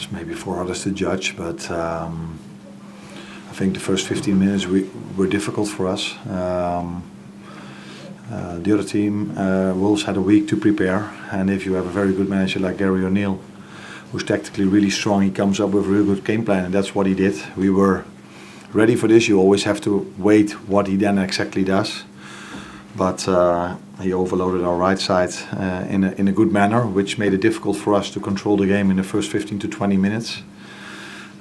it's maybe for others to judge, but I think the first 15 minutes were difficult for us. The other team, Wolves, had a week to prepare, and if you have a very good manager like Gary O'Neill, who's tactically really strong, he comes up with a real good game plan, and that's what he did. We were ready for this. You always have to wait what he then exactly does, but he overloaded our right side in a good manner, which made it difficult for us to control the game in the first 15 to 20 minutes.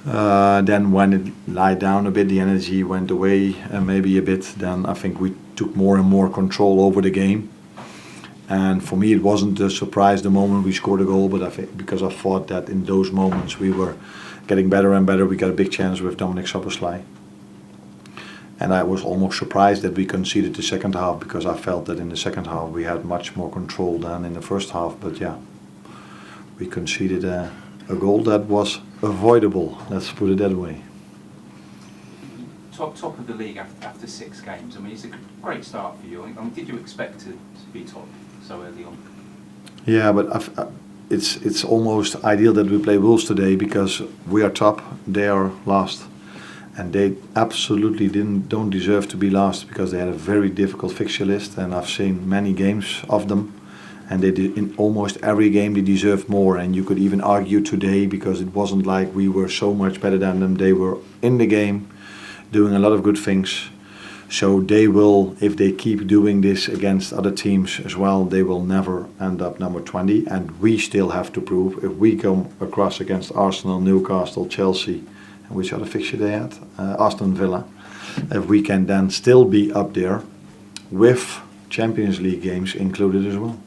Then when it lied down a bit, the energy went away maybe a bit, then I think we took more and more control over the game. And for me it wasn't a surprise the moment we scored a goal, but I think because I thought that in those moments we were getting better and better. We got a big chance with Dominic Szoboszlai. And I was almost surprised that we conceded the second half, because I felt that in the second half we had much more control than in the first half. But yeah, we conceded a goal that was avoidable, let's put it that way. Top of the league after 6 games. I mean, it's a great start for you. I mean, did you expect to be top so early on? Yeah, but it's almost ideal that we play Wolves today, because we are top, they are last, and they absolutely don't deserve to be last, because they had a very difficult fixture list, and I've seen many games of them, and they did, in almost every game they deserved more. And you could even argue today, because it wasn't like we were so much better than them. They were in the game, doing a lot of good things. So they will, if they keep doing this against other teams as well, they will never end up number 20. And we still have to prove, if we come across against Arsenal, Newcastle, Chelsea, and which other fixture they had, Aston Villa, if we can then still be up there with Champions League games included as well.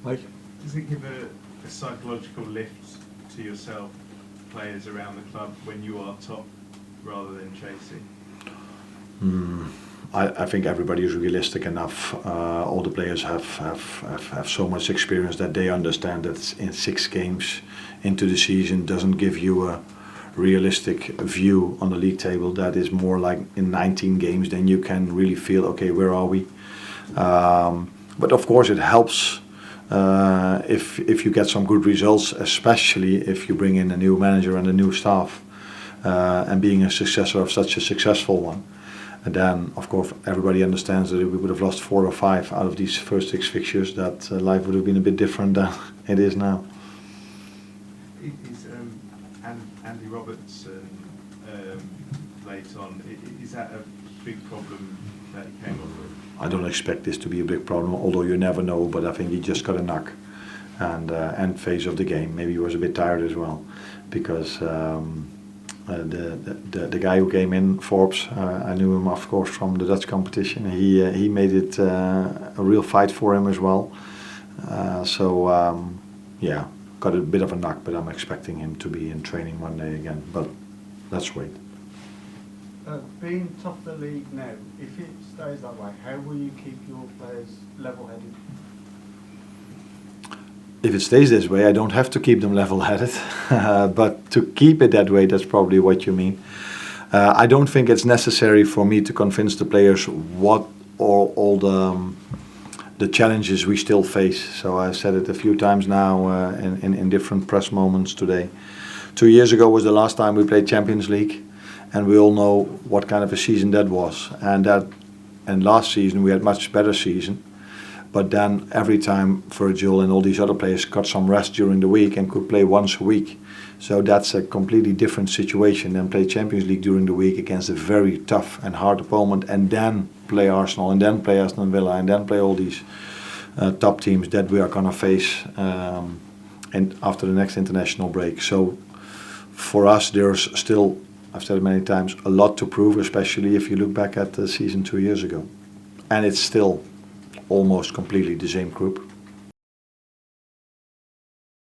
Mike? Does it give a psychological lift to yourself, players around the club, when you are top rather than chasing? I think everybody is realistic enough. All the players have so much experience that they understand that in 6 games into the season doesn't give you a realistic view on the league table. That is more like in 19 games, then you can really feel, okay, where are we? But of course it helps if you get some good results, especially if you bring in a new manager and a new staff, and being a successor of such a successful one. And then, of course, everybody understands that if we would have lost 4 or 5 out of these first 6 fixtures, that life would have been a bit different than it is now. Is Andy Robertson late on? Is that a big problem that he came up with? I don't expect this to be a big problem, although you never know. But I think he just got a knock, and end phase of the game. Maybe he was a bit tired as well, because. The guy who came in, Forbes, I knew him of course from the Dutch competition. He made it a real fight for him as well. Yeah, got a bit of a knock, but I'm expecting him to be in training Monday again. But let's wait. Being top of the league now, if it stays that way, how will you keep your players level-headed? If it stays this way, I don't have to keep them level-headed, but to keep it that way, that's probably what you mean. I don't think it's necessary for me to convince the players what all the challenges we still face. So I said it a few times now in different press moments today. 2 years ago was the last time we played Champions League, and we all know what kind of a season that was. And last season we had much better season. But then every time Virgil and all these other players got some rest during the week and could play once a week. So that's a completely different situation than play Champions League during the week against a very tough and hard opponent, and then play Arsenal, and then play Aston Villa, and then play all these top teams that we are going to face and after the next international break. So for us there's still, I've said it many times, a lot to prove, especially if you look back at the season 2 years ago. And it's still almost completely the same group.